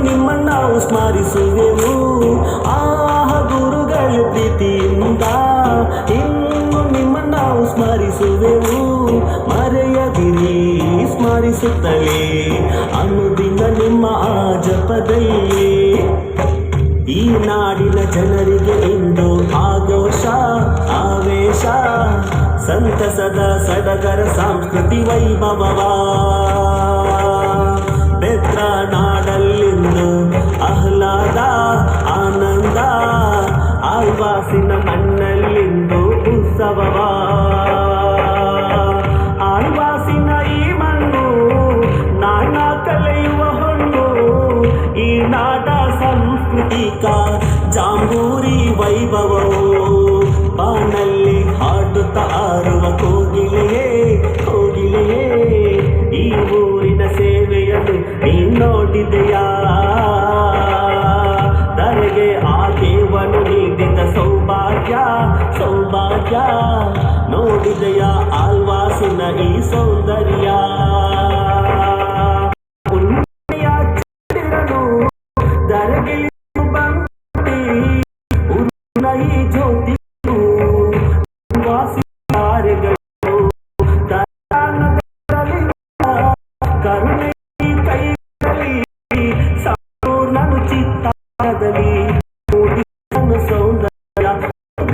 ನಿಮ್ಮ ನಾವು ಸ್ಮರಿಸುವೆವು ಆಹ ಗುರುಗಳ ಪ್ರೀತಿಯಿಂದ ಇನ್ನು ನಿಮ್ಮ ನಾವು ಸ್ಮರಿಸುವೆವು ಮರೆಯದಿರಿ ಸ್ಮರಿಸುತ್ತಲೇ ಅನುದಿನ ನಿಮ್ಮ ಆ ಜಪದಲ್ಲಿ ಈ ನಾಡಿನ ಜನರಿಗೆ ಇಂದು ಆಘೋಷ ಆವೇಶ ಸಂತಸದ ಸಡಗರ ಸಂಸ್ಕೃತಿ ವೈಭವವ ಬೆತ್ರ ನಾಡಲ್ಲಿಂದು ಆಹ್ಲಾದ ಆನಂದ ಆಳ್ವಾಸಿನ ಮಣ್ಣಲ್ಲಿಂದು ಉತ್ಸವವ ಆಳ್ವಾಸಿನ ಈ ಮಣ್ಣು ನಾಡ ಕಲೆಯುವ ಹೊಣ್ಣು ಈ ನಾಡ ಸಾಂಸ್ಕೃತಿಕ ಜಾಂಬೂರಿ ವೈಭವವು ಬಾನಲ್ಲಿ ಹಾಡುತ್ತ ಆರುವ ಕೋಗಿಲೆಯೇ ಕೋಗಿಲೆಯೇ ಈ ಊರಿನ ಸೇವೆಯನ್ನು ನೀ ನೋಡಿದೆಯಾ ಧರೆಗೆ ಆ ದೇವನು ನೀಡಿದ ಸೌಭಾಗ್ಯ ಸೌಭಾಗ್ಯ ನೋಡಿದೆಯಾ ಆಳ್ವಾಸಿನ ಈ ಸೌಂದರ್ಯ ಧರೆಗೆ ಬಂದಿ ಈ ಜ್ಯೋತಿ ವಾಸಿಗಳು ಕರುಣೆ ಕೈಯಲ್ಲಿ ಸಂಪೂರ್ಣ ಚಿತ್ತಾರದಲ್ಲಿ